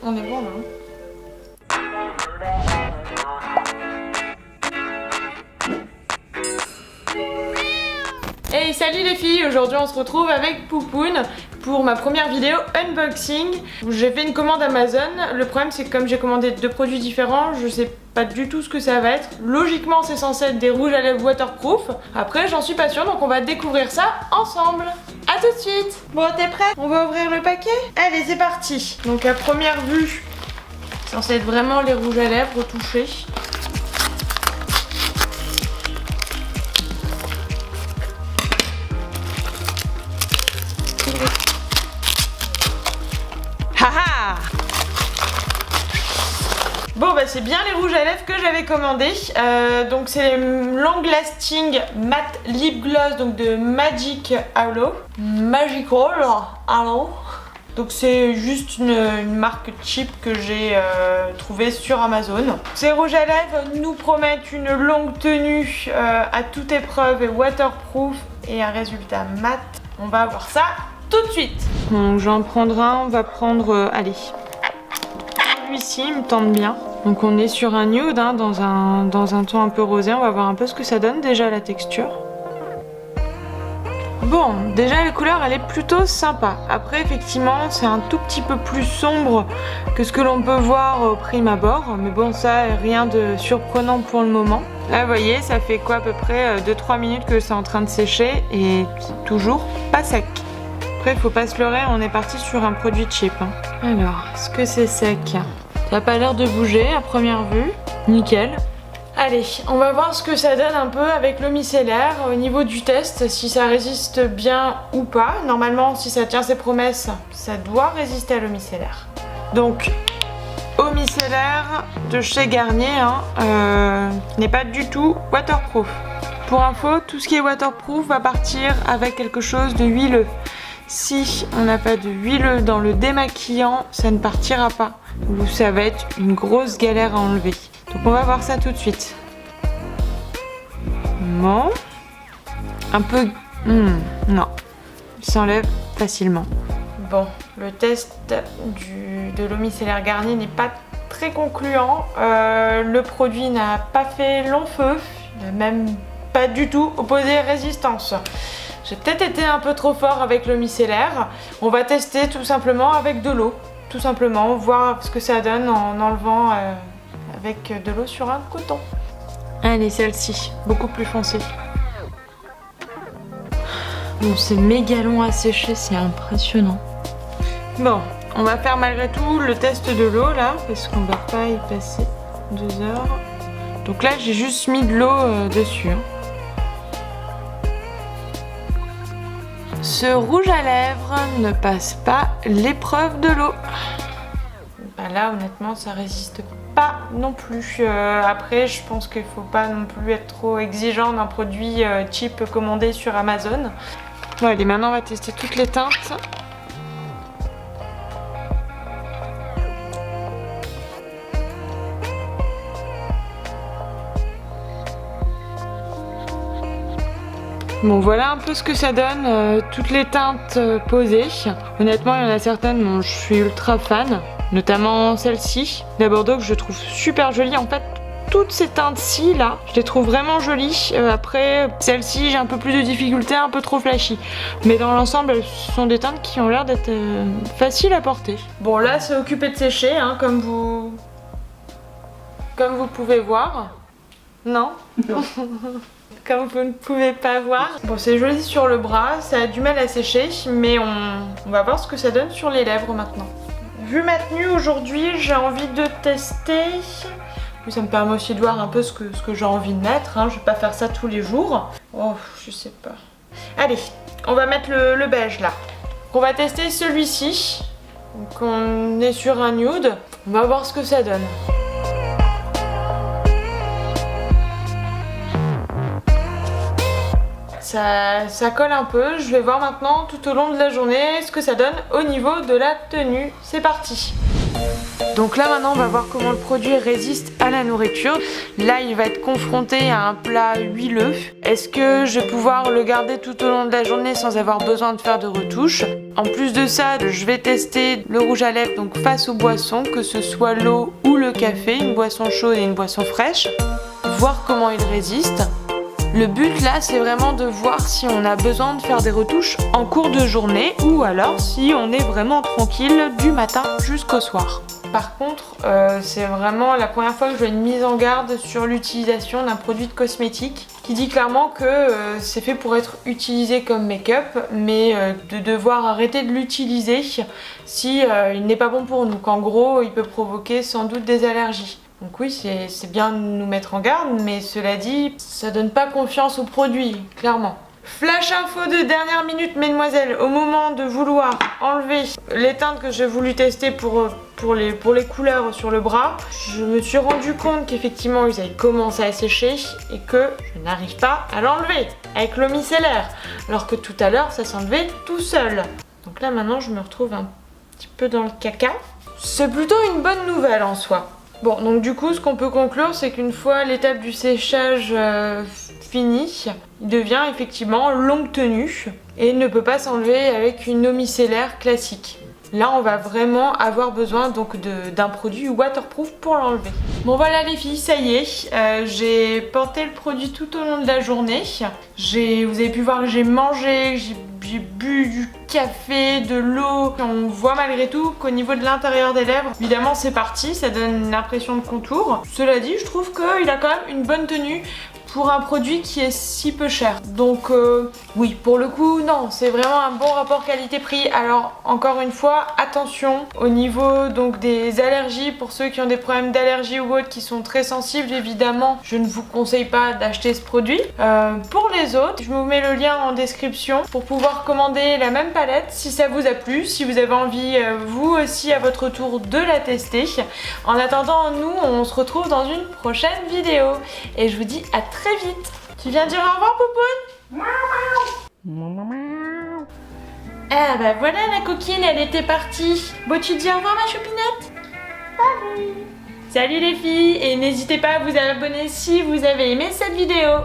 On est bon là. Hey, salut les filles, aujourd'hui on se retrouve avec Poupoune pour ma première vidéo unboxing. J'ai fait une commande Amazon, le problème c'est que comme j'ai commandé 2 produits différents, je sais pas du tout ce que ça va être. Logiquement c'est censé être des rouges à lèvres waterproof, après j'en suis pas sûre donc on va découvrir ça ensemble. A tout de suite. Bon, t'es prête? On va ouvrir le paquet? Allez, c'est parti. Donc à première vue, c'est censé être vraiment les rouges à lèvres retouchés. Haha! Bon bah c'est bien les rouges à lèvres que j'avais commandés. Donc c'est les Long Lasting Matte Lip Gloss donc de Magic Hollow. Donc c'est juste une marque cheap que j'ai trouvée sur Amazon. Ces rouges à lèvres nous promettent une longue tenue à toute épreuve et waterproof et un résultat mat. On va voir ça tout de suite. Donc j'en prendrai un, on va prendre, allez, celui-ci, il me tente bien. Donc on est sur un nude, hein, dans un ton un peu rosé, on va voir un peu ce que ça donne déjà la texture. Bon, déjà la couleur elle est plutôt sympa. Après effectivement c'est un tout petit peu plus sombre que ce que l'on peut voir au prime abord. Mais bon ça rien de surprenant pour le moment. Là vous voyez ça fait quoi à peu près 2-3 minutes que c'est en train de sécher et c'est toujours pas sec. Après faut pas se leurrer, on est parti sur un produit cheap. Hein. Alors, est-ce que c'est sec? Ça n'a pas l'air de bouger à première vue. Nickel. Allez, on va voir ce que ça donne un peu avec l'eau micellaire au niveau du test, si ça résiste bien ou pas. Normalement, si ça tient ses promesses, ça doit résister à l'eau micellaire. Donc, eau micellaire de chez Garnier, hein, n'est pas du tout waterproof. Pour info, tout ce qui est waterproof va partir avec quelque chose de huileux. Si on n'a pas de huileux dans le démaquillant, ça ne partira pas. Ou ça va être une grosse galère à enlever. Donc on va voir ça tout de suite. Bon. Un peu... non. Il s'enlève facilement. Bon, le test de l'eau micellaire Garnier n'est pas très concluant. Le produit n'a pas fait long feu. Il n'a même pas du tout opposé résistance. J'ai peut-être été un peu trop fort avec le micellaire. On va tester tout simplement avec de l'eau. Tout simplement, voir ce que ça donne en enlevant avec de l'eau sur un coton. Allez, celle-ci, beaucoup plus foncée. Bon, c'est méga long à sécher, c'est impressionnant. Bon, on va faire malgré tout le test de l'eau là, parce qu'on va pas y passer 2 heures. Donc là, j'ai juste mis de l'eau dessus. Hein. Ce rouge à lèvres ne passe pas l'épreuve de l'eau. Bah là honnêtement ça résiste pas non plus. Après je pense qu'il faut pas non plus être trop exigeant d'un produit cheap commandé sur Amazon. Bon allez, maintenant on va tester toutes les teintes. Bon voilà un peu ce que ça donne, toutes les teintes posées. Honnêtement il y en a certaines dont je suis ultra fan, notamment celle-ci, la Bordeaux que je trouve super jolie. En fait toutes ces teintes-ci là, je les trouve vraiment jolies. Après celle-ci j'ai un peu plus de difficulté, un peu trop flashy. Mais dans l'ensemble ce sont des teintes qui ont l'air d'être faciles à porter. Bon là c'est occupé de sécher hein, comme vous pouvez voir. Non. Comme vous ne pouvez pas voir. Bon c'est joli sur le bras, ça a du mal à sécher, mais on va voir ce que ça donne sur les lèvres maintenant. Vu ma tenue aujourd'hui, j'ai envie de tester. Ça me permet aussi de voir un peu ce que j'ai envie de mettre, hein. Je vais pas faire ça tous les jours. Oh, je sais pas. Allez, on va mettre le beige là. On va tester celui-ci. Donc on est sur un nude. On va voir ce que ça donne. Ça colle un peu, je vais voir maintenant tout au long de la journée ce que ça donne au niveau de la tenue. C'est parti! Donc là maintenant on va voir comment le produit résiste à la nourriture. Là il va être confronté à un plat huileux. Est-ce que je vais pouvoir le garder tout au long de la journée sans avoir besoin de faire de retouches? En plus de ça, je vais tester le rouge à lèvres donc face aux boissons, que ce soit l'eau ou le café, une boisson chaude et une boisson fraîche. Voir comment il résiste. Le but là c'est vraiment de voir si on a besoin de faire des retouches en cours de journée ou alors si on est vraiment tranquille du matin jusqu'au soir. Par contre, c'est vraiment la première fois que je vois une mise en garde sur l'utilisation d'un produit de cosmétique qui dit clairement que c'est fait pour être utilisé comme make-up, mais de devoir arrêter de l'utiliser si il n'est pas bon pour nous, qu'en gros il peut provoquer sans doute des allergies. Donc oui, c'est bien de nous mettre en garde, mais cela dit, ça donne pas confiance au produit, clairement. Flash info de dernière minute, mesdemoiselles, au moment de vouloir enlever les teintes que j'ai voulu tester pour les couleurs sur le bras, je me suis rendu compte qu'effectivement ils avaient commencé à sécher et que je n'arrive pas à l'enlever avec l'eau micellaire, alors que tout à l'heure ça s'enlevait tout seul. Donc là maintenant je me retrouve un petit peu dans le caca. C'est plutôt une bonne nouvelle en soi. Bon, donc du coup, ce qu'on peut conclure, c'est qu'une fois l'étape du séchage finie, il devient effectivement longue tenue et ne peut pas s'enlever avec une eau micellaire classique. Là, on va vraiment avoir besoin donc d'un produit waterproof pour l'enlever. Bon voilà les filles, ça y est, j'ai porté le produit tout au long de la journée. Vous avez pu voir que j'ai mangé, j'ai bu du café, de l'eau. On voit malgré tout qu'au niveau de l'intérieur des lèvres, évidemment c'est parti, ça donne une impression de contour. Cela dit, je trouve qu'il a quand même une bonne tenue pour un produit qui est si peu cher. Donc oui, pour le coup, non, c'est vraiment un bon rapport qualité-prix. Alors encore une fois, attention au niveau donc des allergies. Pour ceux qui ont des problèmes d'allergie ou autres qui sont très sensibles, évidemment, je ne vous conseille pas d'acheter ce produit. Pour les autres, je vous mets le lien en description pour pouvoir commander la même palette si ça vous a plu, si vous avez envie vous aussi à votre tour de la tester. En attendant, nous, on se retrouve dans une prochaine vidéo et je vous dis à très vite. Tu viens dire au revoir, Poupoune? Ah bah voilà, la coquine, elle était partie. Bon, tu dis au revoir, ma choupinette? Salut! Salut les filles, et n'hésitez pas à vous abonner si vous avez aimé cette vidéo.